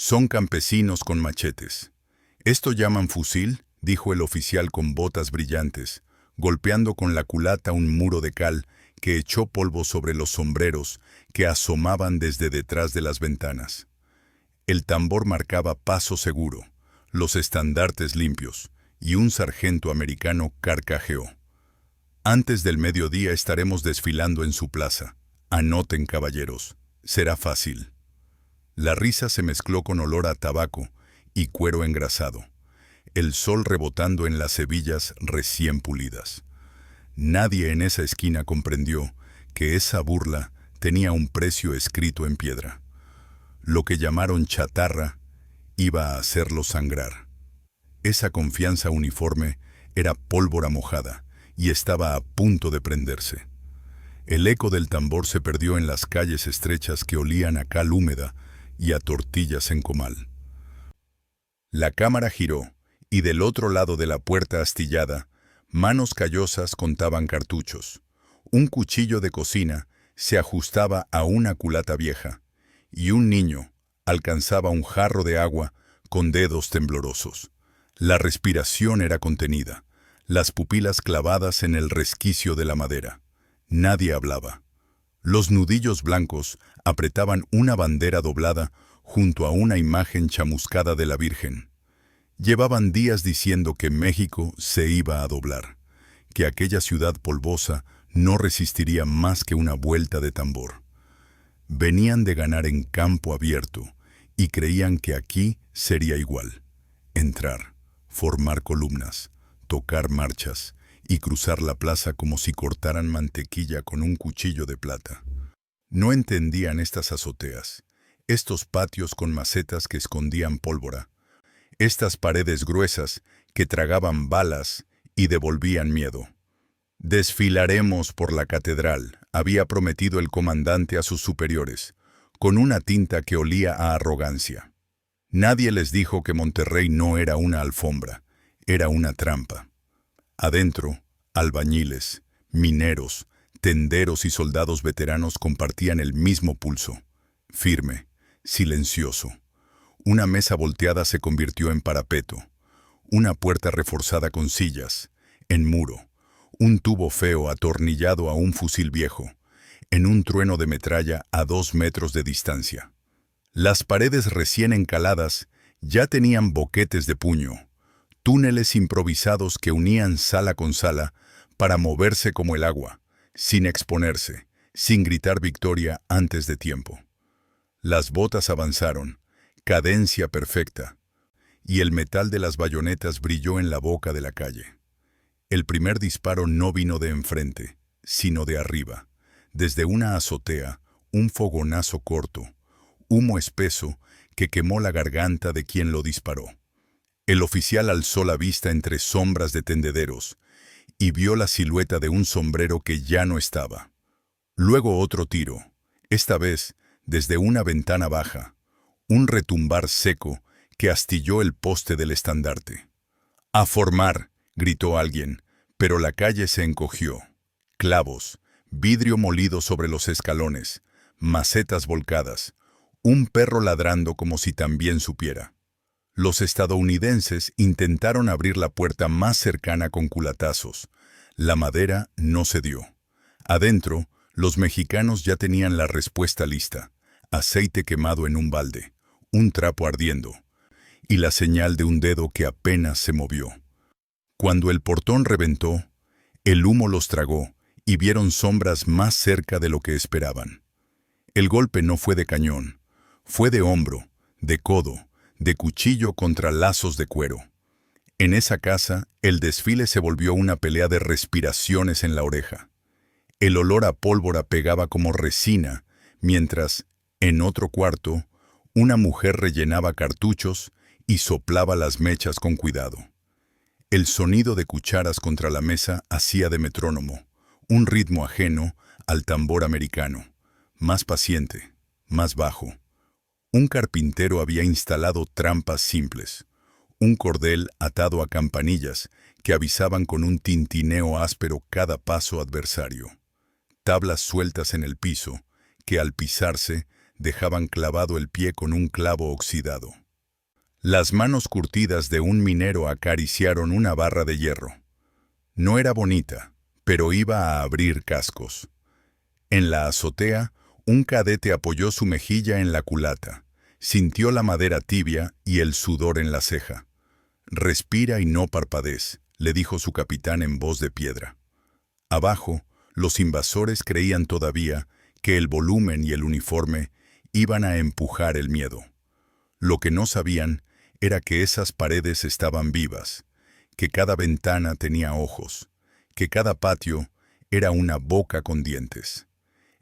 Son campesinos con machetes. «¿Esto llaman fusil?», dijo el oficial con botas brillantes, golpeando con la culata un muro de cal que echó polvo sobre los sombreros que asomaban desde detrás de las ventanas. El tambor marcaba paso seguro, los estandartes limpios, y un sargento americano carcajeó. «Antes del mediodía estaremos desfilando en su plaza. Anoten, caballeros, será fácil». La risa se mezcló con olor a tabaco y cuero engrasado, el sol rebotando en las hebillas recién pulidas. Nadie en esa esquina comprendió que esa burla tenía un precio escrito en piedra. Lo que llamaron chatarra iba a hacerlo sangrar. Esa confianza uniforme era pólvora mojada y estaba a punto de prenderse. El eco del tambor se perdió en las calles estrechas que olían a cal húmeda y a tortillas en comal. La cámara giró, y del otro lado de la puerta astillada, manos callosas contaban cartuchos. Un cuchillo de cocina se ajustaba a una culata vieja, y un niño alcanzaba un jarro de agua con dedos temblorosos. La respiración era contenida, las pupilas clavadas en el resquicio de la madera. Nadie hablaba. Los nudillos blancos apretaban una bandera doblada junto a una imagen chamuscada de la Virgen. Llevaban días diciendo que México se iba a doblar, que aquella ciudad polvosa no resistiría más que una vuelta de tambor. Venían de ganar en campo abierto y creían que aquí sería igual. Entrar, formar columnas, tocar marchas y cruzar la plaza como si cortaran mantequilla con un cuchillo de plata. No entendían estas azoteas, estos patios con macetas que escondían pólvora, estas paredes gruesas que tragaban balas y devolvían miedo. «Desfilaremos por la catedral», había prometido el comandante a sus superiores, con una tinta que olía a arrogancia. Nadie les dijo que Monterrey no era una alfombra, era una trampa. Adentro, albañiles, mineros, tenderos y soldados veteranos compartían el mismo pulso, firme, silencioso. Una mesa volteada se convirtió en parapeto, una puerta reforzada con sillas, en muro, un tubo feo atornillado a un fusil viejo, en un trueno de metralla a 2 metros de distancia. Las paredes recién encaladas ya tenían boquetes de puño, túneles improvisados que unían sala con sala para moverse como el agua, sin exponerse, sin gritar victoria antes de tiempo. Las botas avanzaron, cadencia perfecta, y el metal de las bayonetas brilló en la boca de la calle. El primer disparo no vino de enfrente, sino de arriba, desde una azotea, un fogonazo corto, humo espeso que quemó la garganta de quien lo disparó. El oficial alzó la vista entre sombras de tendederos y vio la silueta de un sombrero que ya no estaba. Luego otro tiro, esta vez desde una ventana baja, un retumbar seco que astilló el poste del estandarte. «¡A formar!», gritó alguien, pero la calle se encogió. Clavos, vidrio molido sobre los escalones, macetas volcadas, un perro ladrando como si también supiera. Los estadounidenses intentaron abrir la puerta más cercana con culatazos. La madera no cedió. Adentro, los mexicanos ya tenían la respuesta lista: aceite quemado en un balde, un trapo ardiendo, y la señal de un dedo que apenas se movió. Cuando el portón reventó, el humo los tragó y vieron sombras más cerca de lo que esperaban. El golpe no fue de cañón, fue de hombro, de codo, de cuchillo contra lazos de cuero. En esa casa, el desfile se volvió una pelea de respiraciones en la oreja. El olor a pólvora pegaba como resina, mientras, en otro cuarto, una mujer rellenaba cartuchos y soplaba las mechas con cuidado. El sonido de cucharas contra la mesa hacía de metrónomo, un ritmo ajeno al tambor americano, más paciente, más bajo. Un carpintero había instalado trampas simples, un cordel atado a campanillas que avisaban con un tintineo áspero cada paso adversario. Tablas sueltas en el piso, que al pisarse dejaban clavado el pie con un clavo oxidado. Las manos curtidas de un minero acariciaron una barra de hierro. No era bonita, pero iba a abrir cascos. En la azotea, un cadete apoyó su mejilla en la culata, sintió la madera tibia y el sudor en la ceja. «Respira y no parpadees», le dijo su capitán en voz de piedra. Abajo, los invasores creían todavía que el volumen y el uniforme iban a empujar el miedo. Lo que no sabían era que esas paredes estaban vivas, que cada ventana tenía ojos, que cada patio era una boca con dientes.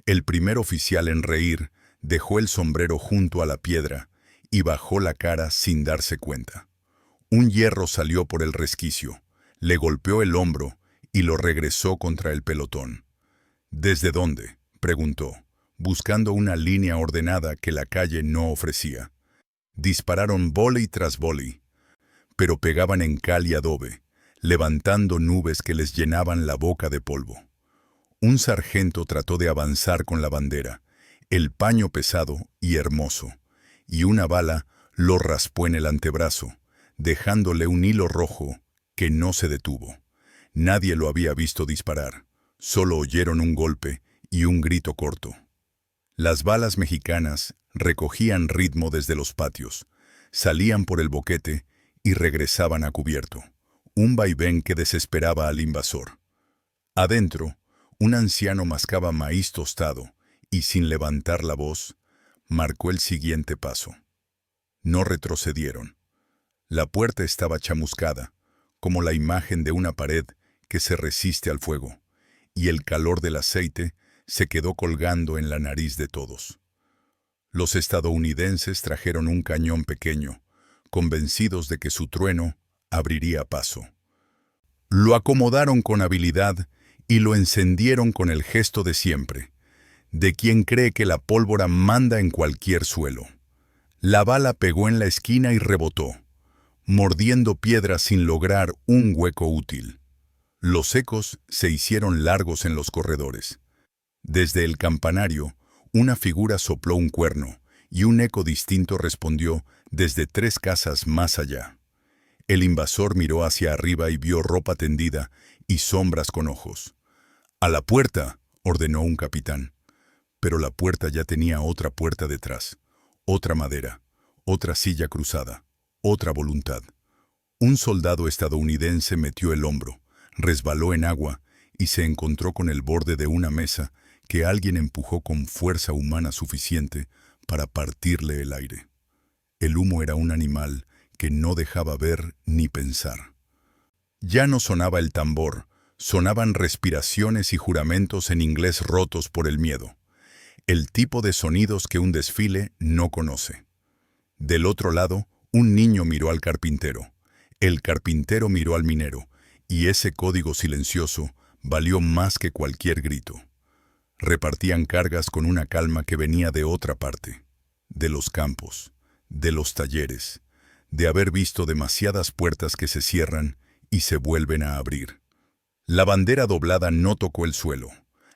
El primer oficial en reír dejó el sombrero junto a la piedra y bajó la cara sin darse cuenta. Un hierro salió por el resquicio, le golpeó el hombro y lo regresó contra el pelotón. «¿Desde dónde?», preguntó, buscando una línea ordenada que la calle no ofrecía. Dispararon vóley tras vóley, pero pegaban en cal y adobe, levantando nubes que les llenaban la boca de polvo. Un sargento trató de avanzar con la bandera, el paño pesado y hermoso, y una bala lo raspó en el antebrazo, dejándole un hilo rojo que no se detuvo. Nadie lo había visto disparar, solo oyeron un golpe y un grito corto. Las balas mexicanas recogían ritmo desde los patios, salían por el boquete y regresaban a cubierto, un vaivén que desesperaba al invasor. Adentro, un anciano mascaba maíz tostado y, sin levantar la voz, marcó el siguiente paso. No retrocedieron. La puerta estaba chamuscada, como la imagen de una pared que se resiste al fuego, y el calor del aceite se quedó colgando en la nariz de todos. Los estadounidenses trajeron un cañón pequeño, convencidos de que su trueno abriría paso. Lo acomodaron con habilidad y lo encendieron con el gesto de siempre, de quien cree que la pólvora manda en cualquier suelo. La bala pegó en la esquina y rebotó, mordiendo piedra sin lograr un hueco útil. Los ecos se hicieron largos en los corredores. Desde el campanario, una figura sopló un cuerno, y un eco distinto respondió desde 3 casas más allá. El invasor miró hacia arriba y vio ropa tendida y sombras con ojos. «¡A la puerta!», ordenó un capitán. Pero la puerta ya tenía otra puerta detrás, otra madera, otra silla cruzada, otra voluntad. Un soldado estadounidense metió el hombro, resbaló en agua y se encontró con el borde de una mesa que alguien empujó con fuerza humana suficiente para partirle el aire. El humo era un animal que no dejaba ver ni pensar. Ya no sonaba el tambor, sonaban respiraciones y juramentos en inglés rotos por el miedo, el tipo de sonidos que un desfile no conoce. Del otro lado, un niño miró al carpintero, el carpintero miró al minero, y ese código silencioso valió más que cualquier grito. Repartían cargas con una calma que venía de otra parte, de los campos, de los talleres, de haber visto demasiadas puertas que se cierran y se vuelven a abrir. La bandera doblada no tocó el suelo,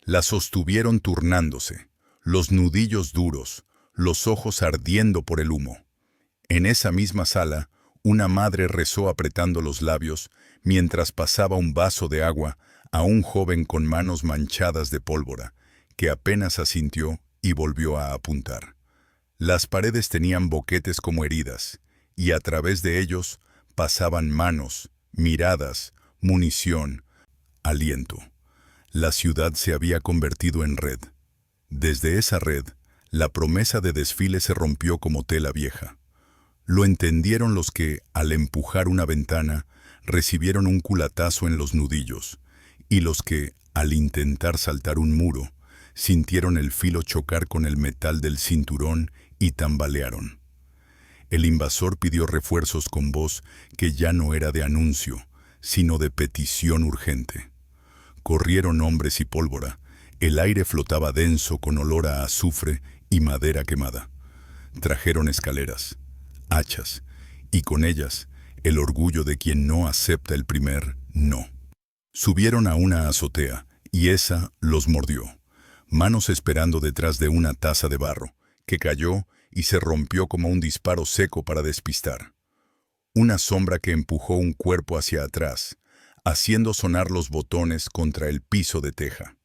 la sostuvieron turnándose, los nudillos duros, los ojos ardiendo por el humo. En esa misma sala, una madre rezó apretando los labios mientras pasaba un vaso de agua a un joven con manos manchadas de pólvora, que apenas asintió y volvió a apuntar. Las paredes tenían boquetes como heridas, y a través de ellos pasaban manos, miradas, munición, aliento. La ciudad se había convertido en red. Desde esa red, la promesa de desfile se rompió como tela vieja. Lo entendieron los que, al empujar una ventana, recibieron un culatazo en los nudillos, y los que, al intentar saltar un muro, sintieron el filo chocar con el metal del cinturón y tambalearon. El invasor pidió refuerzos con voz que ya no era de anuncio, sino de petición urgente. Corrieron hombres y pólvora, el aire flotaba denso con olor a azufre y madera quemada. Trajeron escaleras, hachas, y con ellas el orgullo de quien no acepta el primer no. Subieron a una azotea, y esa los mordió. Manos esperando detrás de una taza de barro, que cayó y se rompió como un disparo seco para despistar. Una sombra que empujó un cuerpo hacia atrás, haciendo sonar los botones contra el piso de teja.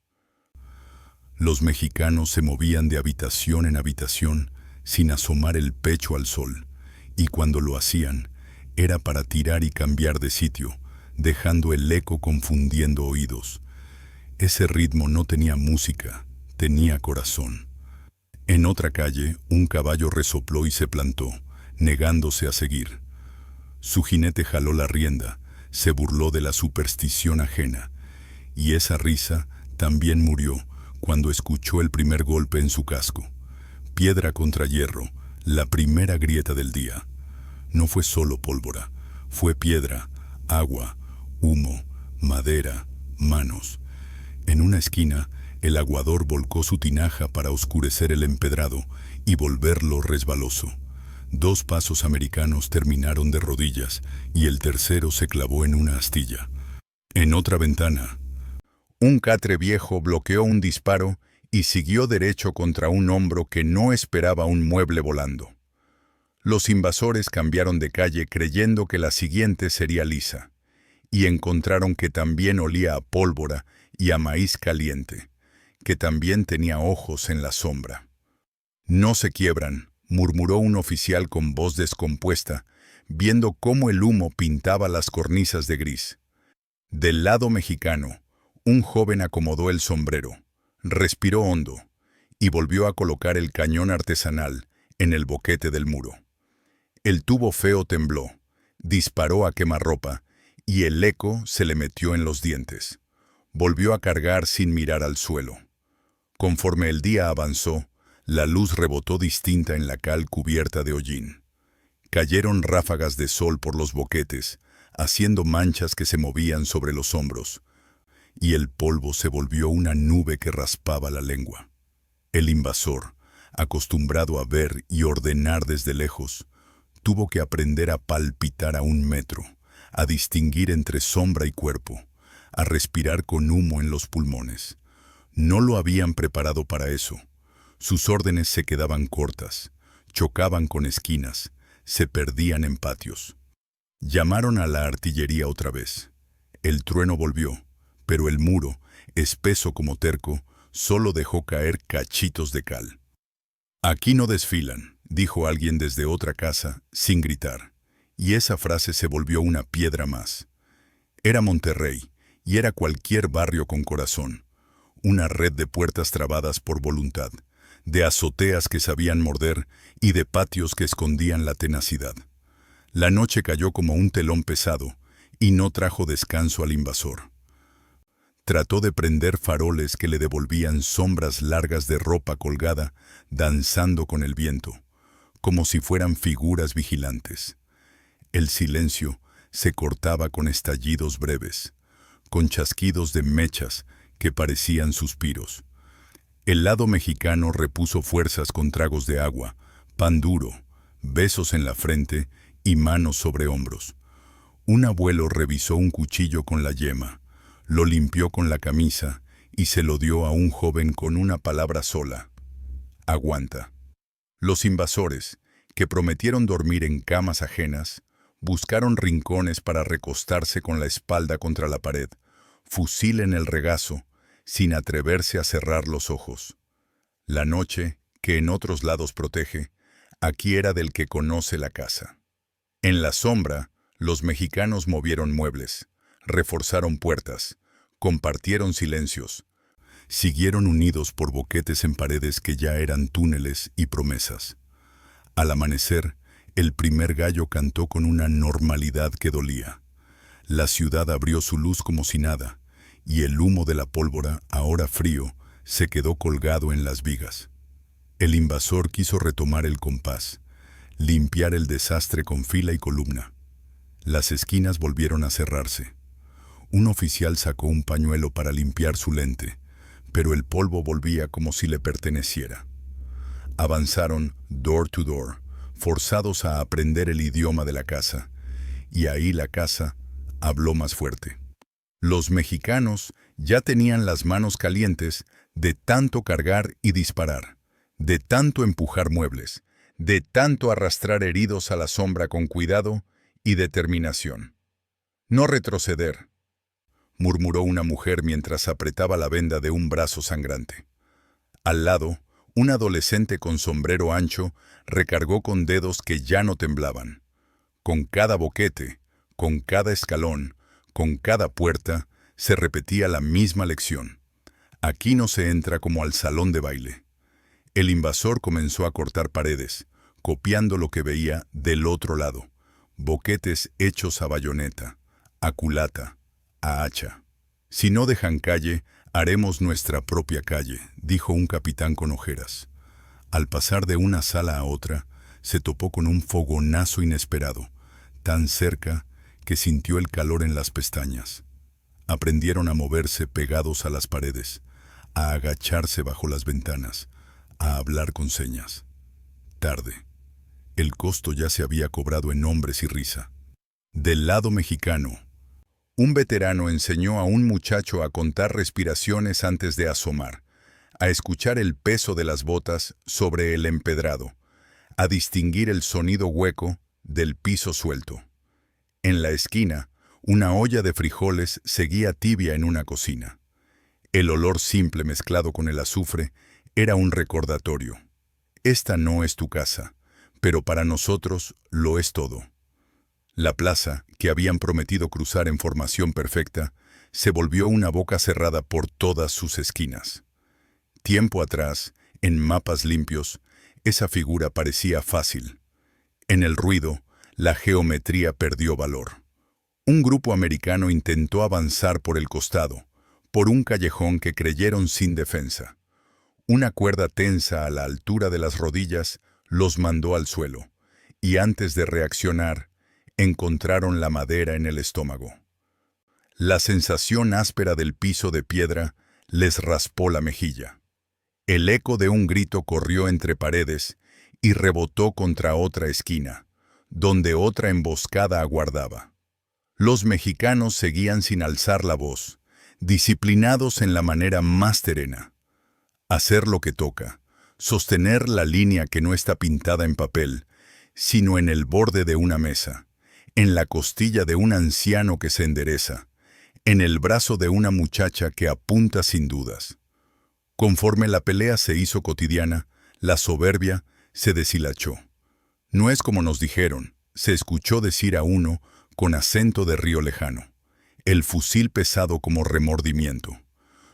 Los mexicanos se movían de habitación en habitación sin asomar el pecho al sol, y cuando lo hacían, era para tirar y cambiar de sitio, dejando el eco confundiendo oídos. Ese ritmo no tenía música, tenía corazón. En otra calle, un caballo resopló y se plantó, negándose a seguir. Su jinete jaló la rienda, se burló de la superstición ajena, y esa risa también murió cuando escuchó el primer golpe en su casco. Piedra contra hierro, la primera grieta del día. No fue solo pólvora, fue piedra, agua, humo, madera, manos. En una esquina, el aguador volcó su tinaja para oscurecer el empedrado y volverlo resbaloso. 2 pasos americanos terminaron de rodillas y el tercero se clavó en una astilla. En otra ventana, un catre viejo bloqueó un disparo y siguió derecho contra un hombro que no esperaba un mueble volando. Los invasores cambiaron de calle creyendo que la siguiente sería lisa, y encontraron que también olía a pólvora y a maíz caliente, que también tenía ojos en la sombra. «No se quiebran», murmuró un oficial con voz descompuesta, viendo cómo el humo pintaba las cornisas de gris. Del lado mexicano, un joven acomodó el sombrero, respiró hondo y volvió a colocar el cañón artesanal en el boquete del muro. El tubo feo tembló, disparó a quemarropa y el eco se le metió en los dientes. Volvió a cargar sin mirar al suelo. Conforme el día avanzó, la luz rebotó distinta en la cal cubierta de hollín. Cayeron ráfagas de sol por los boquetes, haciendo manchas que se movían sobre los hombros, y el polvo se volvió una nube que raspaba la lengua. El invasor, acostumbrado a ver y ordenar desde lejos, tuvo que aprender a palpitar a 1 metro, a distinguir entre sombra y cuerpo, a respirar con humo en los pulmones. No lo habían preparado para eso. Sus órdenes se quedaban cortas, chocaban con esquinas, se perdían en patios. Llamaron a la artillería otra vez. El trueno volvió, pero el muro, espeso como terco, solo dejó caer cachitos de cal. «Aquí no desfilan», dijo alguien desde otra casa, sin gritar, y esa frase se volvió una piedra más. Era Monterrey, y era cualquier barrio con corazón, una red de puertas trabadas por voluntad, de azoteas que sabían morder y de patios que escondían la tenacidad. La noche cayó como un telón pesado y no trajo descanso al invasor. Trató de prender faroles que le devolvían sombras largas de ropa colgada, danzando con el viento, como si fueran figuras vigilantes. El silencio se cortaba con estallidos breves, con chasquidos de mechas que parecían suspiros. El lado mexicano repuso fuerzas con tragos de agua, pan duro, besos en la frente y manos sobre hombros. Un abuelo revisó un cuchillo con la yema, lo limpió con la camisa y se lo dio a un joven con una palabra sola: «Aguanta». Los invasores, que prometieron dormir en camas ajenas, buscaron rincones para recostarse con la espalda contra la pared, fusil en el regazo, sin atreverse a cerrar los ojos. La noche, que en otros lados protege, aquí era del que conoce la casa. En la sombra, los mexicanos movieron muebles, reforzaron puertas, compartieron silencios, siguieron unidos por boquetes en paredes que ya eran túneles y promesas. Al amanecer, el primer gallo cantó con una normalidad que dolía. La ciudad abrió su luz como si nada, y el humo de la pólvora, ahora frío, se quedó colgado en las vigas. El invasor quiso retomar el compás, limpiar el desastre con fila y columna. Las esquinas volvieron a cerrarse. Un oficial sacó un pañuelo para limpiar su lente, pero el polvo volvía como si le perteneciera. Avanzaron door to door, forzados a aprender el idioma de la casa, y ahí la casa habló más fuerte. Los mexicanos ya tenían las manos calientes de tanto cargar y disparar, de tanto empujar muebles, de tanto arrastrar heridos a la sombra con cuidado y determinación. No retroceder, murmuró una mujer mientras apretaba la venda de un brazo sangrante. Al lado, un adolescente con sombrero ancho recargó con dedos que ya no temblaban. Con cada boquete, con cada escalón, con cada puerta, se repetía la misma lección. Aquí no se entra como al salón de baile. El invasor comenzó a cortar paredes, copiando lo que veía del otro lado. Boquetes hechos a bayoneta, a culata, a hacha. Si no dejan calle, haremos nuestra propia calle, dijo un capitán con ojeras. Al pasar de una sala a otra, se topó con un fogonazo inesperado, tan cerca que sintió el calor en las pestañas. Aprendieron a moverse pegados a las paredes, a agacharse bajo las ventanas, a hablar con señas. Tarde. El costo ya se había cobrado en hombres y risa. Del lado mexicano, un veterano enseñó a un muchacho a contar respiraciones antes de asomar, a escuchar el peso de las botas sobre el empedrado, a distinguir el sonido hueco del piso suelto. En la esquina, una olla de frijoles seguía tibia en una cocina. El olor simple mezclado con el azufre era un recordatorio. Esta no es tu casa, pero para nosotros lo es todo. La plaza, que habían prometido cruzar en formación perfecta, se volvió una boca cerrada por todas sus esquinas. Tiempo atrás, en mapas limpios, esa figura parecía fácil. En el ruido, la geometría perdió valor. Un grupo americano intentó avanzar por el costado, por un callejón que creyeron sin defensa. Una cuerda tensa a la altura de las rodillas los mandó al suelo, y antes de reaccionar, encontraron la madera en el estómago. La sensación áspera del piso de piedra les raspó la mejilla. El eco de un grito corrió entre paredes y rebotó contra otra esquina, donde otra emboscada aguardaba. Los mexicanos seguían sin alzar la voz, disciplinados en la manera más terrena. Hacer lo que toca, sostener la línea que no está pintada en papel, sino en el borde de una mesa, en la costilla de un anciano que se endereza, en el brazo de una muchacha que apunta sin dudas. Conforme la pelea se hizo cotidiana, la soberbia se deshilachó. No es como nos dijeron, se escuchó decir a uno con acento de río lejano, el fusil pesado como remordimiento.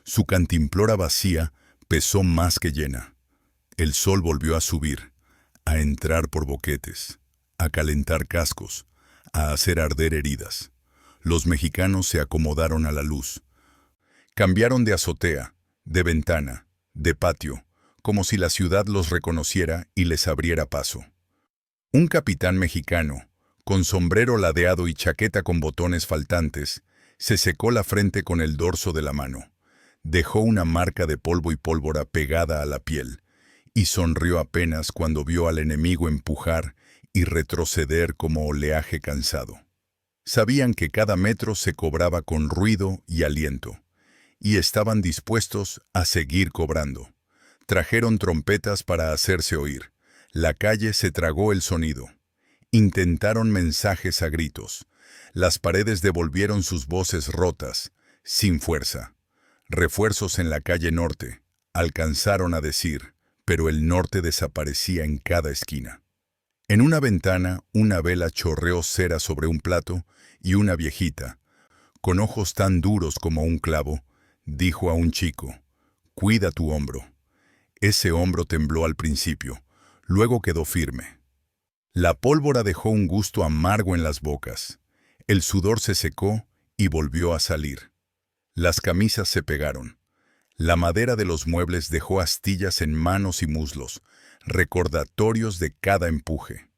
Su cantimplora vacía pesó más que llena. El sol volvió a subir, a entrar por boquetes, a calentar cascos, a hacer arder heridas. Los mexicanos se acomodaron a la luz. Cambiaron de azotea, de ventana, de patio, como si la ciudad los reconociera y les abriera paso. Un capitán mexicano, con sombrero ladeado y chaqueta con botones faltantes, se secó la frente con el dorso de la mano. Dejó una marca de polvo y pólvora pegada a la piel, y sonrió apenas cuando vio al enemigo empujar y retroceder como oleaje cansado. Sabían que cada metro se cobraba con ruido y aliento, y estaban dispuestos a seguir cobrando. Trajeron trompetas para hacerse oír. La calle se tragó el sonido. Intentaron mensajes a gritos. Las paredes devolvieron sus voces rotas, sin fuerza. Refuerzos en la calle norte, alcanzaron a decir, pero el norte desaparecía en cada esquina. En una ventana, una vela chorreó cera sobre un plato y una viejita, con ojos tan duros como un clavo, dijo a un chico, «Cuida tu hombro». Ese hombro tembló al principio, luego quedó firme. La pólvora dejó un gusto amargo en las bocas. El sudor se secó y volvió a salir. Las camisas se pegaron. La madera de los muebles dejó astillas en manos y muslos, recordatorios de cada empuje.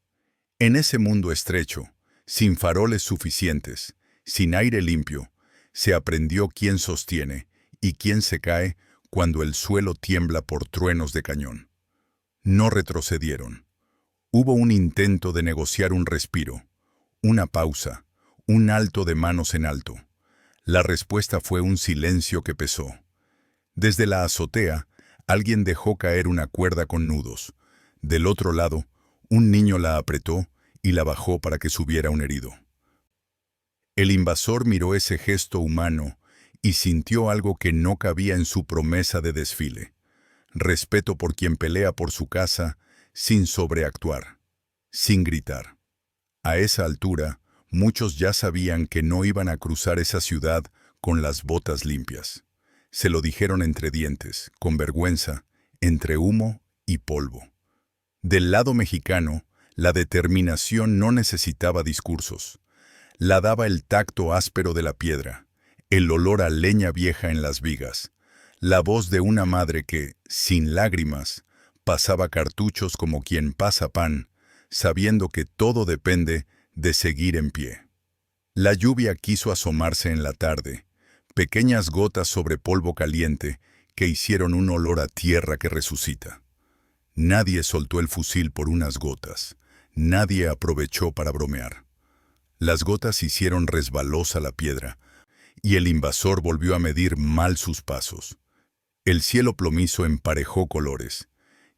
En ese mundo estrecho, sin faroles suficientes, sin aire limpio, se aprendió quién sostiene y quién se cae cuando el suelo tiembla por truenos de cañón. No retrocedieron. Hubo un intento de negociar un respiro, una pausa, un alto de manos en alto. La respuesta fue un silencio que pesó. Desde la azotea, Alguien dejó caer una cuerda con nudos. Del otro lado, un niño la apretó y la bajó para que subiera un herido. El invasor miró ese gesto humano y sintió algo que no cabía en su promesa de desfile: respeto por quien pelea por su casa sin sobreactuar, sin gritar. A esa altura, muchos ya sabían que no iban a cruzar esa ciudad con las botas limpias. Se lo dijeron entre dientes, con vergüenza, entre humo y polvo. Del lado mexicano, la determinación no necesitaba discursos. La daba el tacto áspero de la piedra, el olor a leña vieja en las vigas, la voz de una madre que, sin lágrimas, pasaba cartuchos como quien pasa pan, sabiendo que todo depende de seguir en pie. La lluvia quiso asomarse en la tarde, pequeñas gotas sobre polvo caliente que hicieron un olor a tierra que resucita. Nadie soltó el fusil por unas gotas, nadie aprovechó para bromear. Las gotas hicieron resbalosa la piedra, y el invasor volvió a medir mal sus pasos. El cielo plomizo emparejó colores.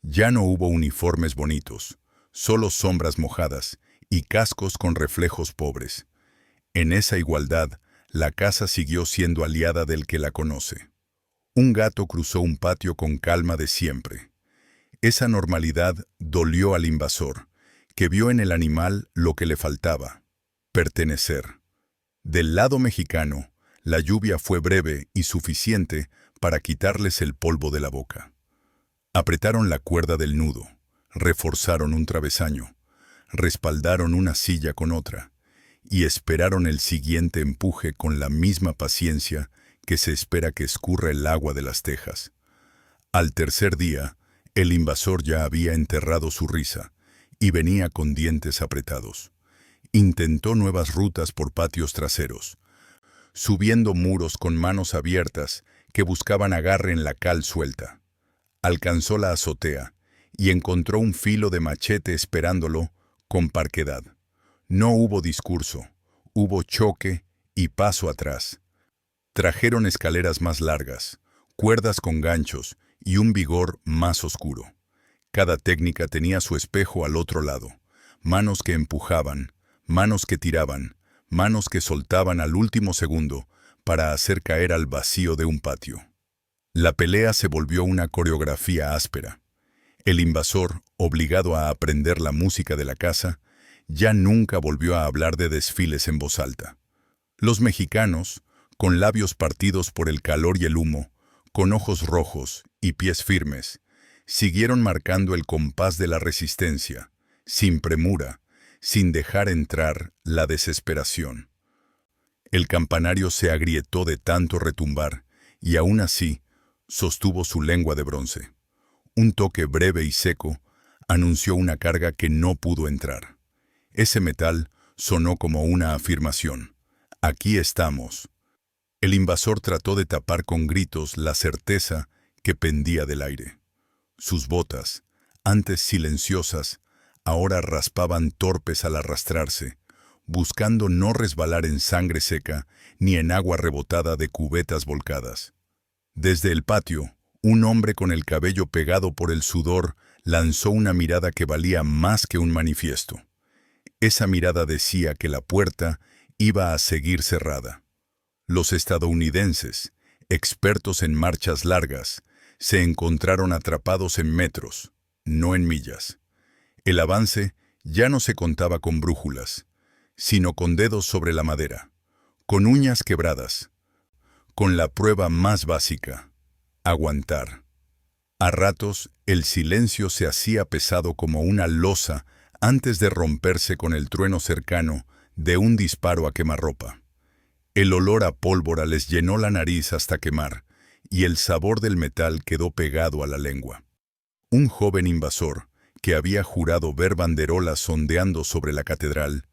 Ya no hubo uniformes bonitos, solo sombras mojadas y cascos con reflejos pobres. En esa igualdad, la casa siguió siendo aliada del que la conoce. Un gato cruzó un patio con calma de siempre. Esa normalidad dolió al invasor, que vio en el animal lo que le faltaba: pertenecer. Del lado mexicano, la lluvia fue breve y suficiente para quitarles el polvo de la boca. Apretaron la cuerda del nudo, reforzaron un travesaño, respaldaron una silla con otra, y esperaron el siguiente empuje con la misma paciencia que se espera que escurra el agua de las tejas. Al tercer día, el invasor ya había enterrado su risa y venía con dientes apretados. Intentó nuevas rutas por patios traseros, subiendo muros con manos abiertas que buscaban agarre en la cal suelta. Alcanzó la azotea y encontró un filo de machete esperándolo con parquedad. No hubo discurso, hubo choque y paso atrás. Trajeron escaleras más largas, cuerdas con ganchos y un vigor más oscuro. Cada técnica tenía su espejo al otro lado: manos que empujaban, manos que tiraban, manos que soltaban al último segundo para hacer caer al vacío de un patio. La pelea se volvió una coreografía áspera. El invasor, obligado a aprender la música de la casa, ya nunca volvió a hablar de desfiles en voz alta. Los mexicanos, con labios partidos por el calor y el humo, con ojos rojos y pies firmes, siguieron marcando el compás de la resistencia, sin premura, sin dejar entrar la desesperación. El campanario se agrietó de tanto retumbar y aún así sostuvo su lengua de bronce. Un toque breve y seco anunció una carga que no pudo entrar. Ese metal sonó como una afirmación: aquí estamos. El invasor trató de tapar con gritos la certeza que pendía del aire. Sus botas, antes silenciosas, ahora raspaban torpes al arrastrarse, buscando no resbalar en sangre seca ni en agua rebotada de cubetas volcadas. Desde el patio, un hombre con el cabello pegado por el sudor lanzó una mirada que valía más que un manifiesto. Esa mirada decía que la puerta iba a seguir cerrada. Los estadounidenses, expertos en marchas largas, se encontraron atrapados en metros, no en millas. El avance ya no se contaba con brújulas, sino con dedos sobre la madera, con uñas quebradas, con la prueba más básica: aguantar. A ratos, el silencio se hacía pesado como una losa antes de romperse con el trueno cercano de un disparo a quemarropa. El olor a pólvora les llenó la nariz hasta quemar, y el sabor del metal quedó pegado a la lengua. Un joven invasor, que había jurado ver banderolas ondeando sobre la catedral,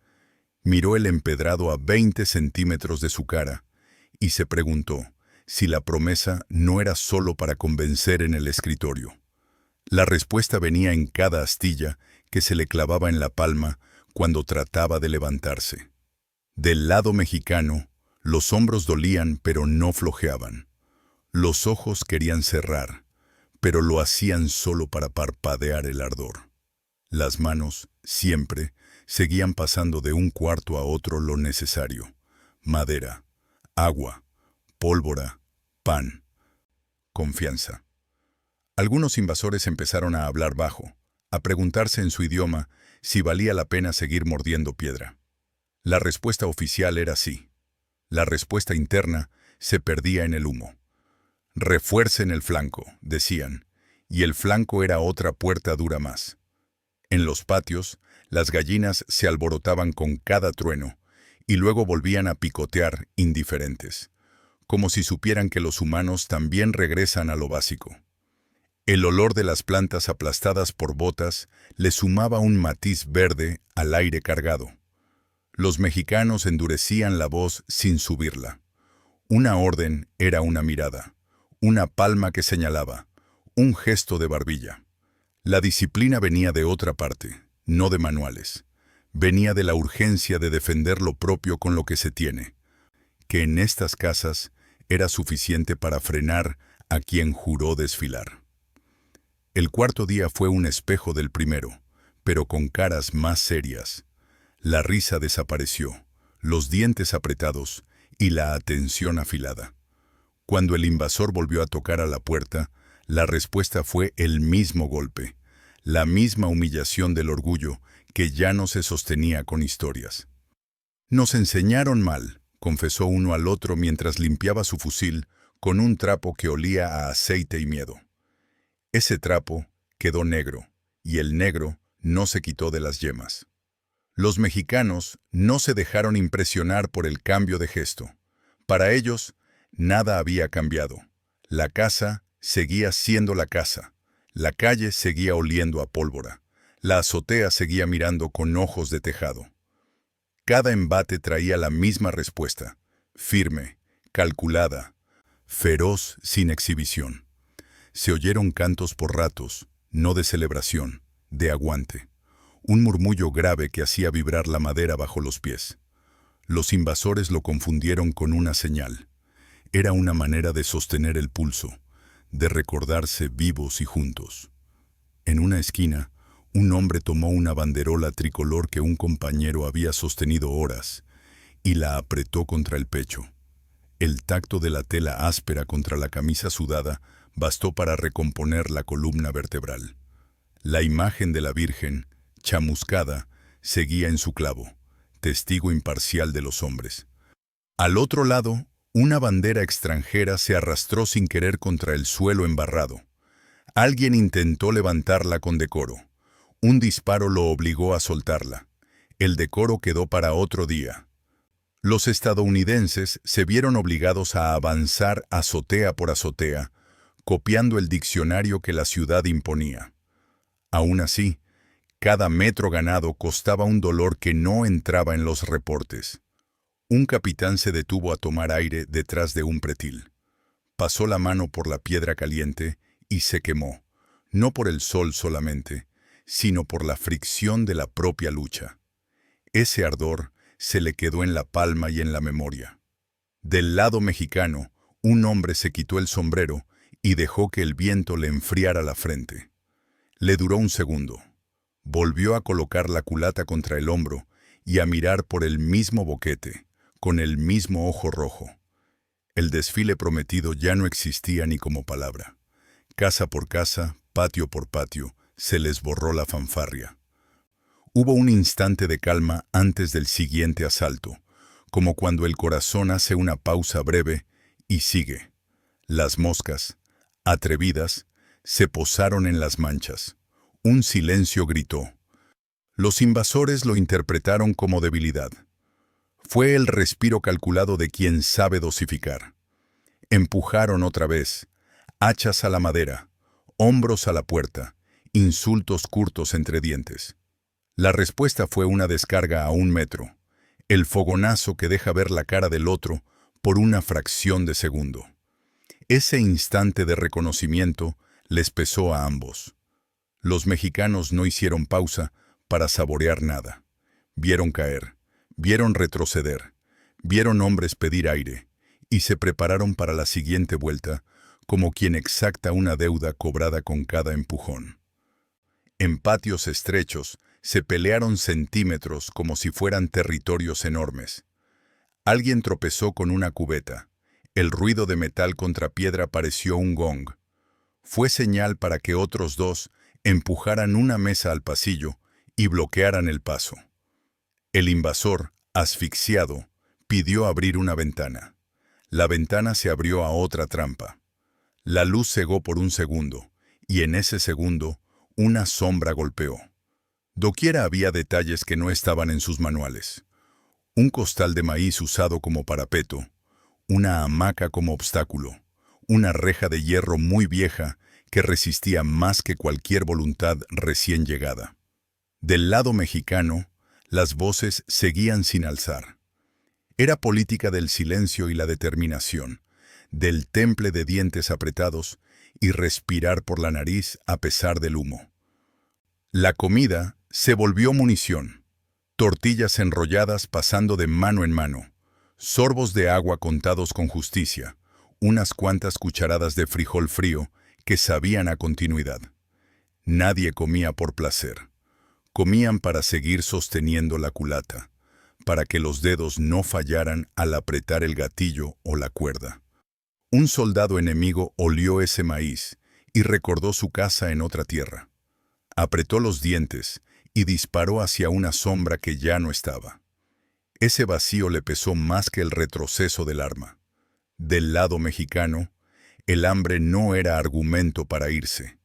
miró el empedrado a 20 centímetros de su cara y se preguntó si la promesa no era solo para convencer en el escritorio. La respuesta venía en cada astilla que se le clavaba en la palma cuando trataba de levantarse. Del lado mexicano, los hombros dolían pero no flojeaban. Los ojos querían cerrar, pero lo hacían solo para parpadear el ardor. Las manos, siempre, seguían pasando de un cuarto a otro lo necesario: madera, agua, pólvora, pan, confianza. Algunos invasores empezaron a hablar bajo, a preguntarse en su idioma si valía la pena seguir mordiendo piedra. La respuesta oficial era sí. La respuesta interna se perdía en el humo. «Refuercen el flanco», decían, y el flanco era otra puerta dura más. En los patios, las gallinas se alborotaban con cada trueno y luego volvían a picotear indiferentes, como si supieran que los humanos también regresan a lo básico. El olor de las plantas aplastadas por botas le sumaba un matiz verde al aire cargado. Los mexicanos endurecían la voz sin subirla. Una orden era una mirada, una palma que señalaba, un gesto de barbilla. La disciplina venía de otra parte, no de manuales. Venía de la urgencia de defender lo propio con lo que se tiene, que en estas casas era suficiente para frenar a quien juró desfilar. El cuarto día fue un espejo del primero, pero con caras más serias. La risa desapareció, los dientes apretados y la atención afilada. Cuando el invasor volvió a tocar a la puerta, la respuesta fue el mismo golpe, la misma humillación del orgullo que ya no se sostenía con historias. «Nos enseñaron mal», confesó uno al otro mientras limpiaba su fusil con un trapo que olía a aceite y miedo. Ese trapo quedó negro, y el negro no se quitó de las yemas. Los mexicanos no se dejaron impresionar por el cambio de gesto. Para ellos, nada había cambiado. La casa seguía siendo la casa. La calle seguía oliendo a pólvora. La azotea seguía mirando con ojos de tejado. Cada embate traía la misma respuesta: firme, calculada, feroz, sin exhibición. Se oyeron cantos por ratos, no de celebración, de aguante. Un murmullo grave que hacía vibrar la madera bajo los pies. Los invasores lo confundieron con una señal. Era una manera de sostener el pulso, de recordarse vivos y juntos. En una esquina, un hombre tomó una banderola tricolor que un compañero había sostenido horas y la apretó contra el pecho. El tacto de la tela áspera contra la camisa sudada bastó para recomponer la columna vertebral. La imagen de la Virgen, chamuscada, seguía en su clavo, testigo imparcial de los hombres. Al otro lado, una bandera extranjera se arrastró sin querer contra el suelo embarrado. Alguien intentó levantarla con decoro. Un disparo lo obligó a soltarla. El decoro quedó para otro día. Los estadounidenses se vieron obligados a avanzar azotea por azotea, copiando el diccionario que la ciudad imponía. Aún así, cada metro ganado costaba un dolor que no entraba en los reportes. Un capitán se detuvo a tomar aire detrás de un pretil. Pasó la mano por la piedra caliente y se quemó, no por el sol solamente, sino por la fricción de la propia lucha. Ese ardor se le quedó en la palma y en la memoria. Del lado mexicano, un hombre se quitó el sombrero y dejó que el viento le enfriara la frente. Le duró un segundo. Volvió a colocar la culata contra el hombro y a mirar por el mismo boquete, con el mismo ojo rojo. El desfile prometido ya no existía ni como palabra. Casa por casa, patio por patio, se les borró la fanfarria. Hubo un instante de calma antes del siguiente asalto, como cuando el corazón hace una pausa breve y sigue. Las moscas, atrevidas, se posaron en las manchas. Un silencio gritó. Los invasores lo interpretaron como debilidad. Fue el respiro calculado de quien sabe dosificar. Empujaron otra vez, hachas a la madera, hombros a la puerta, insultos curtos entre dientes. La respuesta fue una descarga a 1 metro, el fogonazo que deja ver la cara del otro por una fracción de segundo. Ese instante de reconocimiento les pesó a ambos. Los mexicanos no hicieron pausa para saborear nada. Vieron caer, vieron retroceder, vieron hombres pedir aire y se prepararon para la siguiente vuelta como quien exacta una deuda cobrada con cada empujón. En patios estrechos se pelearon centímetros como si fueran territorios enormes. Alguien tropezó con una cubeta. El ruido de metal contra piedra pareció un gong. Fue señal para que otros dos empujaran una mesa al pasillo y bloquearan el paso. El invasor, asfixiado, pidió abrir una ventana. La ventana se abrió a otra trampa. La luz cegó por un segundo, y en ese segundo, una sombra golpeó. Doquiera había detalles que no estaban en sus manuales. Un costal de maíz usado como parapeto, una hamaca como obstáculo, una reja de hierro muy vieja que resistía más que cualquier voluntad recién llegada. Del lado mexicano, las voces seguían sin alzar. Era política del silencio y la determinación, del temple de dientes apretados y respirar por la nariz a pesar del humo. La comida se volvió munición. Tortillas enrolladas pasando de mano en mano, sorbos de agua contados con justicia, unas cuantas cucharadas de frijol frío que sabían a continuidad. Nadie comía por placer. Comían para seguir sosteniendo la culata, para que los dedos no fallaran al apretar el gatillo o la cuerda. Un soldado enemigo olió ese maíz y recordó su casa en otra tierra. Apretó los dientes y disparó hacia una sombra que ya no estaba. Ese vacío le pesó más que el retroceso del arma. Del lado mexicano, el hambre no era argumento para irse,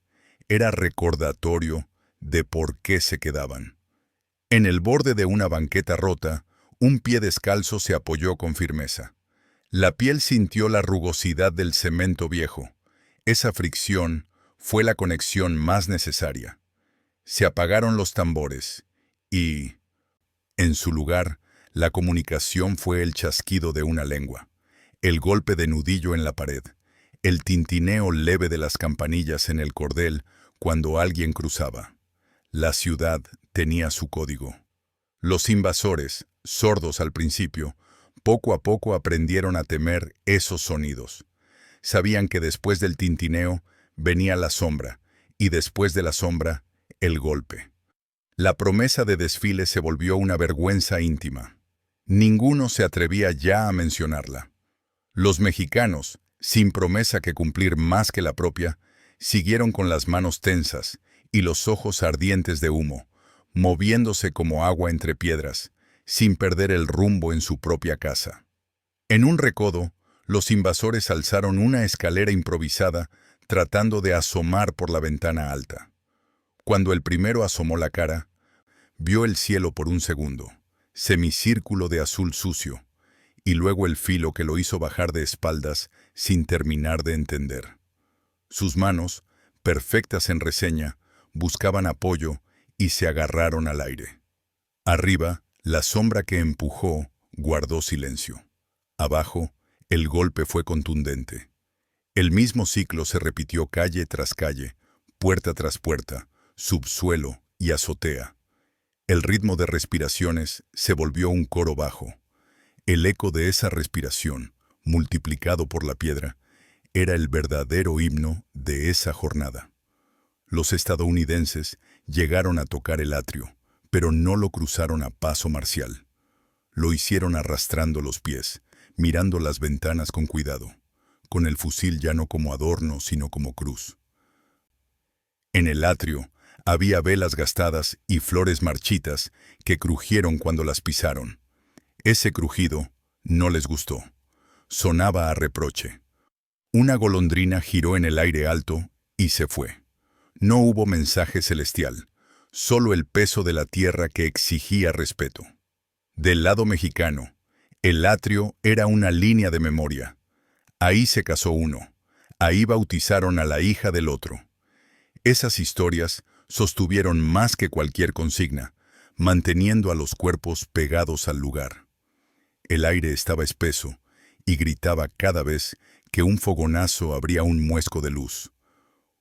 era recordatorio de por qué se quedaban. En el borde de una banqueta rota, un pie descalzo se apoyó con firmeza. La piel sintió la rugosidad del cemento viejo. Esa fricción fue la conexión más necesaria. Se apagaron los tambores y, en su lugar, la comunicación fue el chasquido de una lengua, el golpe de nudillo en la pared, el tintineo leve de las campanillas en el cordel cuando alguien cruzaba. La ciudad tenía su código. Los invasores, sordos al principio, poco a poco aprendieron a temer esos sonidos. Sabían que después del tintineo venía la sombra, y después de la sombra, el golpe. La promesa de desfile se volvió una vergüenza íntima. Ninguno se atrevía ya a mencionarla. Los mexicanos, sin promesa que cumplir más que la propia, siguieron con las manos tensas y los ojos ardientes de humo, moviéndose como agua entre piedras, sin perder el rumbo en su propia casa. En un recodo, los invasores alzaron una escalera improvisada, tratando de asomar por la ventana alta. Cuando el primero asomó la cara, vio el cielo por un segundo, semicírculo de azul sucio, y luego el filo que lo hizo bajar de espaldas sin terminar de entender. Sus manos, perfectas en reseña, buscaban apoyo y se agarraron al aire. Arriba, la sombra que empujó guardó silencio. Abajo, el golpe fue contundente. El mismo ciclo se repitió calle tras calle, puerta tras puerta, subsuelo y azotea. El ritmo de respiraciones se volvió un coro bajo. El eco de esa respiración, multiplicado por la piedra, era el verdadero himno de esa jornada. Los estadounidenses llegaron a tocar el atrio, pero no lo cruzaron a paso marcial. Lo hicieron arrastrando los pies, mirando las ventanas con cuidado, con el fusil ya no como adorno, sino como cruz. En el atrio había velas gastadas y flores marchitas que crujieron cuando las pisaron. Ese crujido no les gustó. Sonaba a reproche. Una golondrina giró en el aire alto y se fue. No hubo mensaje celestial, solo el peso de la tierra que exigía respeto. Del lado mexicano, el atrio era una línea de memoria. Ahí se casó uno, ahí bautizaron a la hija del otro. Esas historias sostuvieron más que cualquier consigna, manteniendo a los cuerpos pegados al lugar. El aire estaba espeso y gritaba cada vez que un fogonazo abría un muesco de luz.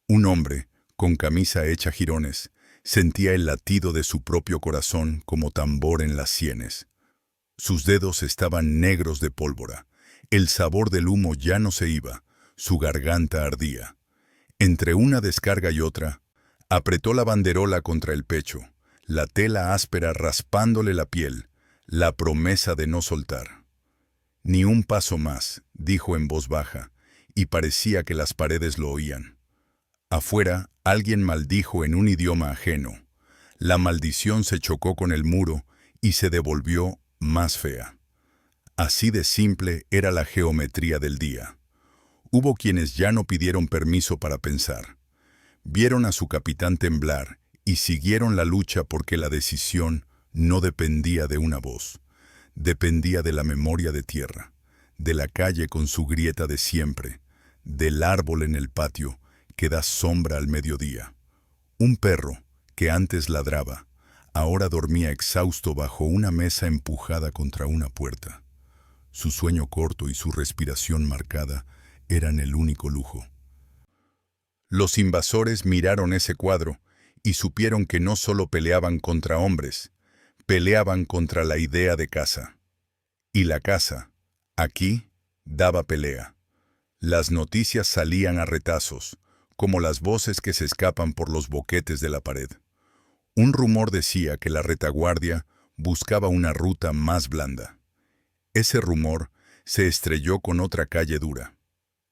Un hombre, con camisa hecha jirones, sentía el latido de su propio corazón como tambor en las sienes. Sus dedos estaban negros de pólvora. El sabor del humo ya no se iba, Su garganta ardía. Entre una descarga y otra, apretó la banderola contra el pecho, la tela áspera raspándole la piel, la promesa de no soltar. «Ni un paso más», dijo en voz baja, y parecía que las paredes lo oían. Afuera, alguien maldijo en un idioma ajeno. La maldición se chocó con el muro y se devolvió más fea. Así de simple era la geometría del día. Hubo quienes ya no pidieron permiso para pensar. Vieron a su capitán temblar y siguieron la lucha porque la decisión no dependía de una voz. Dependía de la memoria de tierra, de la calle con su grieta de siempre, del árbol en el patio que da sombra al mediodía. Un perro, que antes ladraba, ahora dormía exhausto bajo una mesa empujada contra una puerta. Su sueño corto y su respiración marcada eran el único lujo. Los invasores miraron ese cuadro y supieron que no solo peleaban contra hombres, peleaban contra la idea de casa. Y la casa, aquí, daba pelea. Las noticias salían a retazos, como las voces que se escapan por los boquetes de la pared. Un rumor decía que la retaguardia buscaba una ruta más blanda. Ese rumor se estrelló con otra calle dura.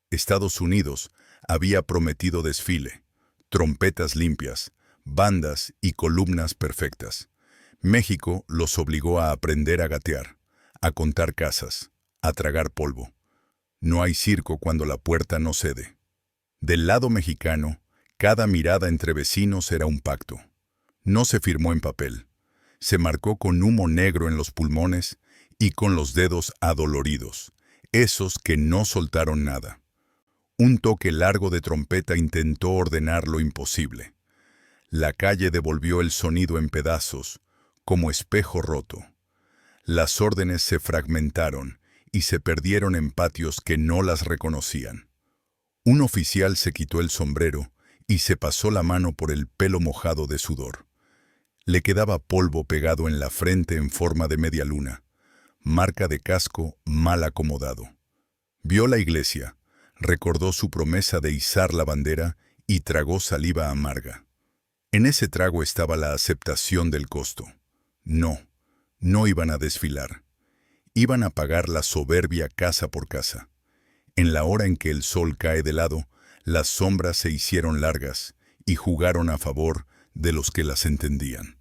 Estados Unidos había prometido desfile, trompetas limpias, bandas y columnas perfectas. México los obligó a aprender a gatear, a contar casas, a tragar polvo. No hay circo cuando la puerta no cede. Del lado mexicano, cada mirada entre vecinos era un pacto. No se firmó en papel. Se marcó con humo negro en los pulmones y con los dedos adoloridos, esos que no soltaron nada. Un toque largo de trompeta intentó ordenar lo imposible. La calle devolvió el sonido en pedazos, como espejo roto. Las órdenes se fragmentaron y se perdieron en patios que no las reconocían. Un oficial se quitó el sombrero y se pasó la mano por el pelo mojado de sudor. Le quedaba polvo pegado en la frente en forma de media luna, marca de casco mal acomodado. Vio la iglesia, recordó su promesa de izar la bandera y tragó saliva amarga. En ese trago estaba la aceptación del costo. No iban a desfilar. Iban a pagar la soberbia casa por casa. En la hora en que el sol cae de lado, las sombras se hicieron largas y jugaron a favor de los que las entendían.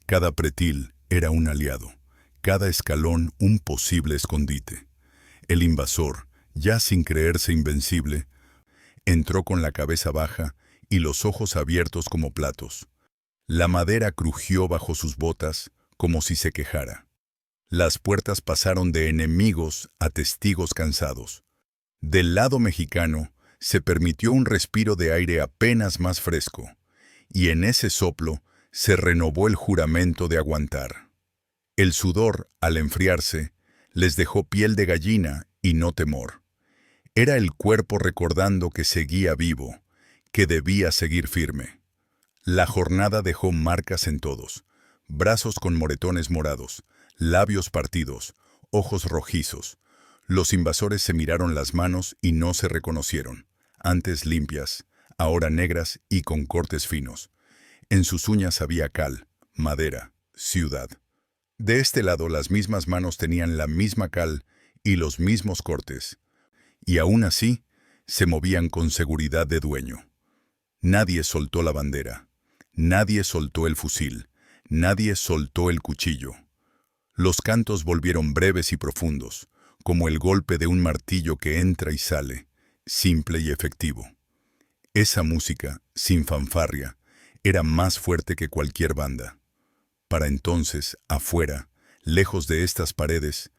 Cada pretil era un aliado, cada escalón un posible escondite. El invasor, ya sin creerse invencible, entró con la cabeza baja y los ojos abiertos como platos. La madera crujió bajo sus botas como si se quejara. Las puertas pasaron de enemigos a testigos cansados. Del lado mexicano se permitió un respiro de aire apenas más fresco, y en ese soplo se renovó el juramento de aguantar. El sudor, al enfriarse, les dejó piel de gallina y no temor. Era el cuerpo recordando que seguía vivo, que debía seguir firme. La jornada dejó marcas en todos, brazos con moretones morados, labios partidos, ojos rojizos. Los invasores se miraron las manos y no se reconocieron, antes limpias, ahora negras y con cortes finos. En sus uñas había cal, madera, ciudad. De este lado las mismas manos tenían la misma cal y los mismos cortes, y aún así se movían con seguridad de dueño. Nadie soltó la bandera, nadie soltó el fusil, nadie soltó el cuchillo. Los cantos volvieron breves y profundos, como el golpe de un martillo que entra y sale, simple y efectivo. Esa música, sin fanfarria, era más fuerte que cualquier banda. Para entonces, afuera, lejos de estas paredes,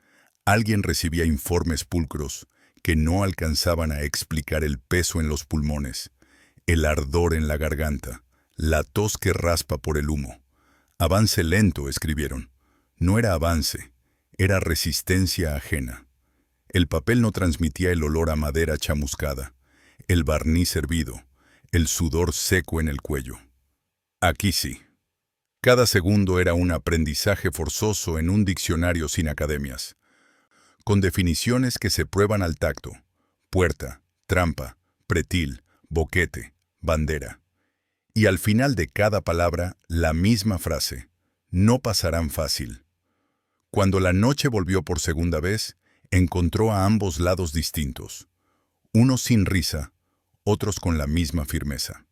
alguien recibía informes pulcros que no alcanzaban a explicar el peso en los pulmones, el ardor en la garganta, la tos que raspa por el humo. Avance lento, escribieron. No era avance, era resistencia ajena. El papel no transmitía el olor a madera chamuscada, el barniz hervido, el sudor seco en el cuello. Aquí sí. Cada segundo era un aprendizaje forzoso en un diccionario sin academias, con definiciones que se prueban al tacto: puerta, trampa, pretil, boquete, bandera. Y al final de cada palabra, la misma frase: no pasarán fácil. Cuando la noche volvió por segunda vez, encontró a ambos lados distintos. Unos sin risa, otros con la misma firmeza.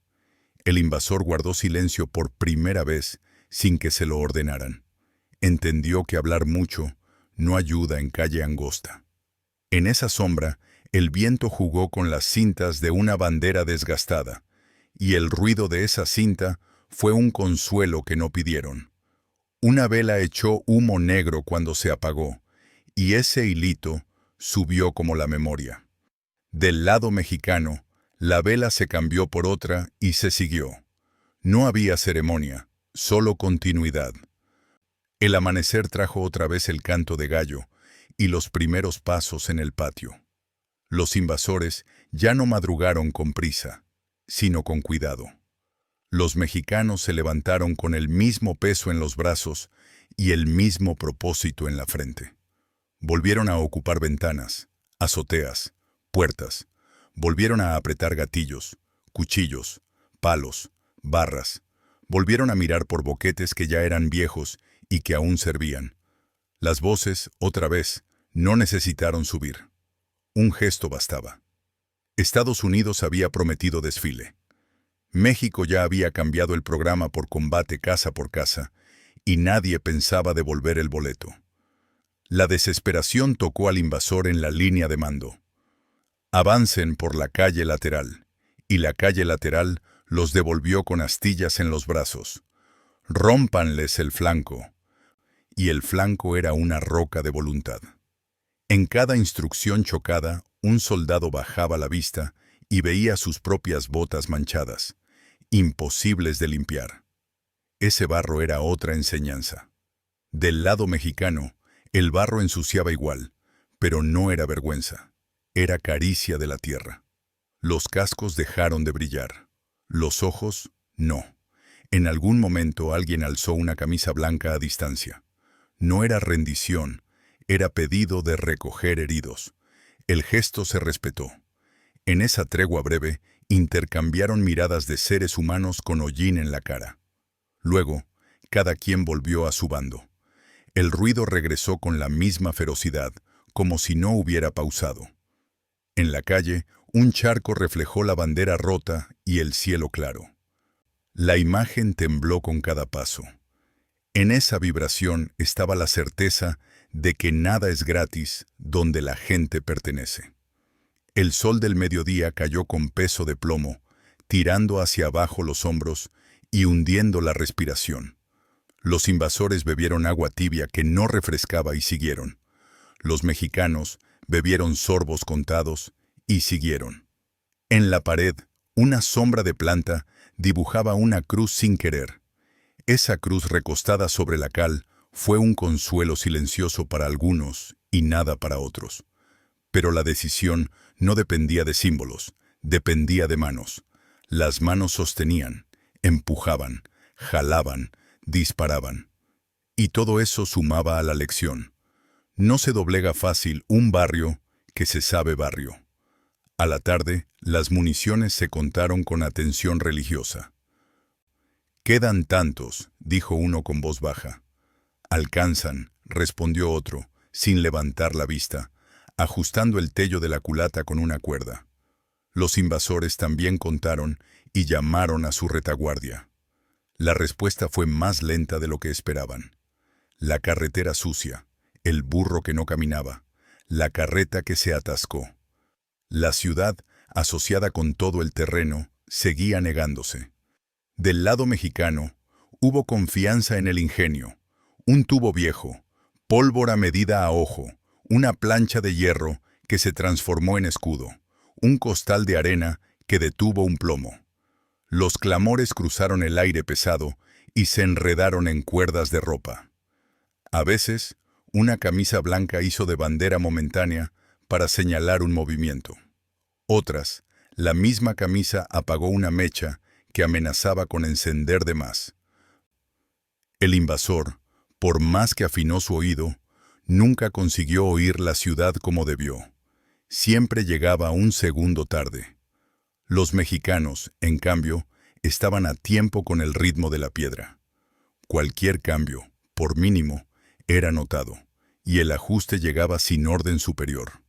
El invasor guardó silencio por primera vez sin que se lo ordenaran. Entendió que hablar mucho no ayuda en calle angosta. En esa sombra, el viento jugó con las cintas de una bandera desgastada, y el ruido de esa cinta fue un consuelo que no pidieron. Una vela echó humo negro cuando se apagó, y ese hilito subió como la memoria. Del lado mexicano, la vela se cambió por otra y se siguió. No había ceremonia, solo continuidad. El amanecer trajo otra vez el canto de gallo y los primeros pasos en el patio. Los invasores ya no madrugaron con prisa, sino con cuidado. Los mexicanos se levantaron con el mismo peso en los brazos y el mismo propósito en la frente. Volvieron a ocupar ventanas, azoteas, puertas. Volvieron a apretar gatillos, cuchillos, palos, barras. Volvieron a mirar por boquetes que ya eran viejos y que aún servían. Las voces, otra vez, no necesitaron subir. Un gesto bastaba. Estados Unidos había prometido desfile. México ya había cambiado el programa por combate casa por casa, y nadie pensaba devolver el boleto. La desesperación tocó al invasor en la línea de mando. Avancen por la calle lateral, y la calle lateral los devolvió con astillas en los brazos. Rómpanles el flanco. Y el flanco era una roca de voluntad. En cada instrucción chocada, un soldado bajaba la vista y veía sus propias botas manchadas, imposibles de limpiar. Ese barro era otra enseñanza. Del lado mexicano, el barro ensuciaba igual, pero no era vergüenza. Era caricia de la tierra. Los cascos dejaron de brillar. Los ojos, no. En algún momento alguien alzó una camisa blanca a distancia. No era rendición, era pedido de recoger heridos. El gesto se respetó. En esa tregua breve, intercambiaron miradas de seres humanos con hollín en la cara. Luego, cada quien volvió a su bando. El ruido regresó con la misma ferocidad, como si no hubiera pausado. En la calle, un charco reflejó la bandera rota y el cielo claro. La imagen tembló con cada paso. En esa vibración estaba la certeza de que nada es gratis donde la gente pertenece. El sol del mediodía cayó con peso de plomo, tirando hacia abajo los hombros y hundiendo la respiración. Los invasores bebieron agua tibia que no refrescaba y siguieron. Los mexicanos bebieron sorbos contados y siguieron. En la pared, una sombra de planta dibujaba una cruz sin querer. Esa cruz recostada sobre la cal fue un consuelo silencioso para algunos y nada para otros. Pero la decisión no dependía de símbolos, dependía de manos. Las manos sostenían, empujaban, jalaban, disparaban. Y todo eso sumaba a la lección. No se doblega fácil un barrio que se sabe barrio. A la tarde, las municiones se contaron con atención religiosa. «Quedan tantos», dijo uno con voz baja. «Alcanzan», respondió otro, sin levantar la vista, ajustando el tello de la culata con una cuerda. Los invasores también contaron y llamaron a su retaguardia. La respuesta fue más lenta de lo que esperaban. La carretera sucia, el burro que no caminaba, la carreta que se atascó. La ciudad, asociada con todo el terreno, seguía negándose. Del lado mexicano, hubo confianza en el ingenio. Un tubo viejo, pólvora medida a ojo, una plancha de hierro que se transformó en escudo, un costal de arena que detuvo un plomo. Los clamores cruzaron el aire pesado y se enredaron en cuerdas de ropa. A veces, una camisa blanca hizo de bandera momentánea para señalar un movimiento. Otras, la misma camisa apagó una mecha que amenazaba con encender de más. El invasor, por más que afinó su oído, nunca consiguió oír la ciudad como debió. Siempre llegaba un segundo tarde. Los mexicanos, en cambio, estaban a tiempo con el ritmo de la piedra. Cualquier cambio, por mínimo, era notado, y el ajuste llegaba sin orden superior.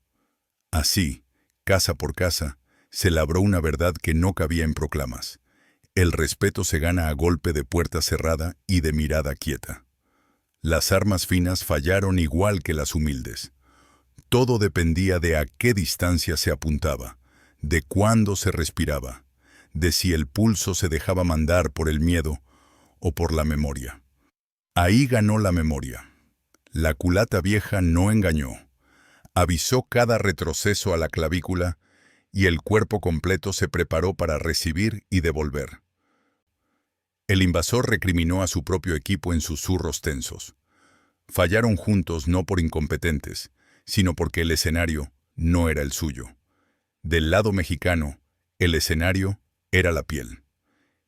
Así, casa por casa, se labró una verdad que no cabía en proclamas. El respeto se gana a golpe de puerta cerrada y de mirada quieta. Las armas finas fallaron igual que las humildes. Todo dependía de a qué distancia se apuntaba, de cuándo se respiraba, de si el pulso se dejaba mandar por el miedo o por la memoria. Ahí ganó la memoria. La culata vieja no engañó. Avisó cada retroceso a la clavícula y el cuerpo completo se preparó para recibir y devolver. El invasor recriminó a su propio equipo en susurros tensos. Fallaron juntos no por incompetentes, sino porque el escenario no era el suyo. Del lado mexicano, el escenario era la piel.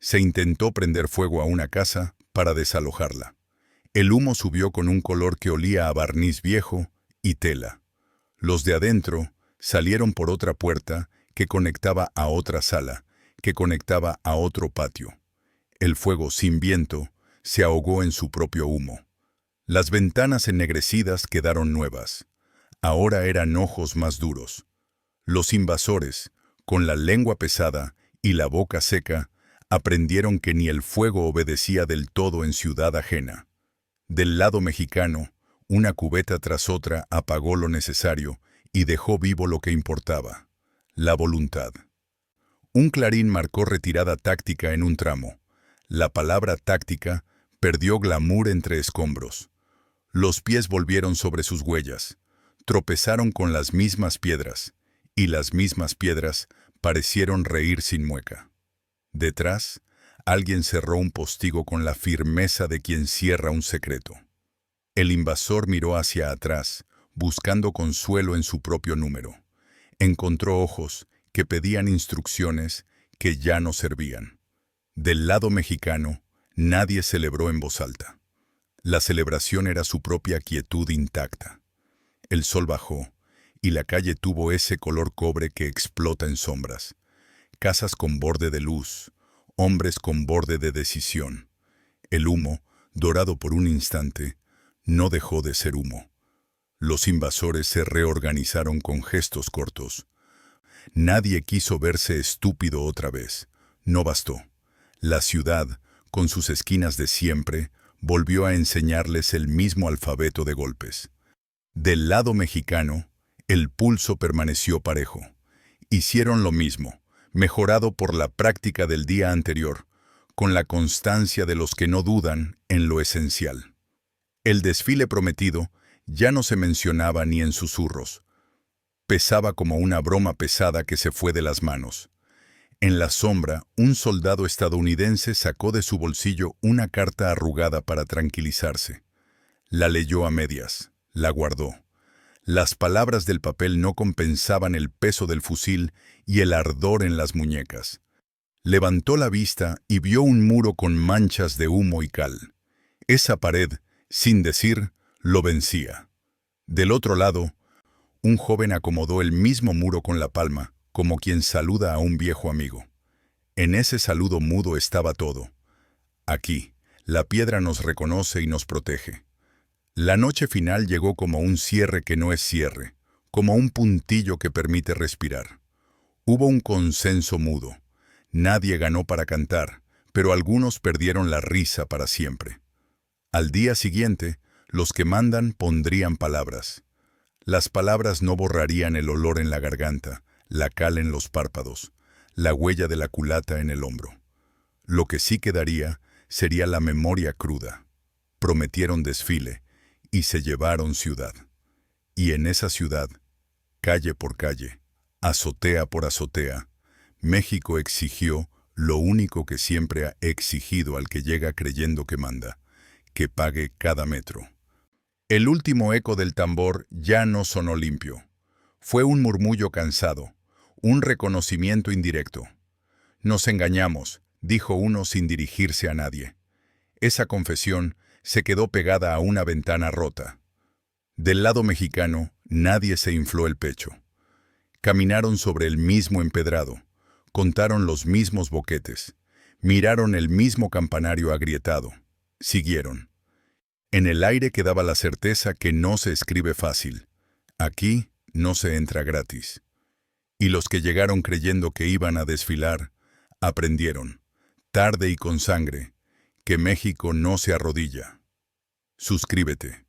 Se intentó prender fuego a una casa para desalojarla. El humo subió con un color que olía a barniz viejo y tela. Los de adentro salieron por otra puerta que conectaba a otra sala, que conectaba a otro patio. El fuego sin viento se ahogó en su propio humo. Las ventanas ennegrecidas quedaron nuevas. Ahora eran ojos más duros. Los invasores, con la lengua pesada y la boca seca, aprendieron que ni el fuego obedecía del todo en ciudad ajena. Del lado mexicano, una cubeta tras otra apagó lo necesario y dejó vivo lo que importaba: la voluntad. Un clarín marcó retirada táctica en un tramo. La palabra táctica perdió glamour entre escombros. Los pies volvieron sobre sus huellas, tropezaron con las mismas piedras, y las mismas piedras parecieron reír sin mueca. Detrás, alguien cerró un postigo con la firmeza de quien cierra un secreto. El invasor miró hacia atrás, buscando consuelo en su propio número. Encontró ojos que pedían instrucciones que ya no servían. Del lado mexicano, nadie celebró en voz alta. La celebración era su propia quietud intacta. El sol bajó, y la calle tuvo ese color cobre que explota en sombras. Casas con borde de luz, hombres con borde de decisión. El humo, dorado por un instante, no dejó de ser humo. Los invasores se reorganizaron con gestos cortos. Nadie quiso verse estúpido otra vez. No bastó. La ciudad, con sus esquinas de siempre, volvió a enseñarles el mismo alfabeto de golpes. Del lado mexicano, el pulso permaneció parejo. Hicieron lo mismo, mejorado por la práctica del día anterior, con la constancia de los que no dudan en lo esencial. El desfile prometido ya no se mencionaba ni en susurros. Pesaba como una broma pesada que se fue de las manos. En la sombra, un soldado estadounidense sacó de su bolsillo una carta arrugada para tranquilizarse. La leyó a medias, la guardó. Las palabras del papel no compensaban el peso del fusil y el ardor en las muñecas. Levantó la vista y vio un muro con manchas de humo y cal. Esa pared, sin decir, lo vencía. Del otro lado, un joven acomodó el mismo muro con la palma, como quien saluda a un viejo amigo. En ese saludo mudo estaba todo. Aquí, la piedra nos reconoce y nos protege. La noche final llegó como un cierre que no es cierre, como un puntillo que permite respirar. Hubo un consenso mudo. Nadie ganó para cantar, pero algunos perdieron la risa para siempre. Al día siguiente, los que mandan pondrían palabras. Las palabras no borrarían el olor en la garganta, la cal en los párpados, la huella de la culata en el hombro. Lo que sí quedaría sería la memoria cruda. Prometieron desfile y se llevaron ciudad. Y en esa ciudad, calle por calle, azotea por azotea, México exigió lo único que siempre ha exigido al que llega creyendo que manda: que pague cada metro. El último eco del tambor ya no sonó limpio. Fue un murmullo cansado, un reconocimiento indirecto. Nos engañamos, dijo uno sin dirigirse a nadie. Esa confesión se quedó pegada a una ventana rota. Del lado mexicano, nadie se infló el pecho. Caminaron sobre el mismo empedrado, contaron los mismos boquetes, miraron el mismo campanario agrietado, siguieron. En el aire quedaba la certeza que no se escribe fácil. Aquí no se entra gratis. Y los que llegaron creyendo que iban a desfilar, aprendieron, tarde y con sangre, que México no se arrodilla. Suscríbete.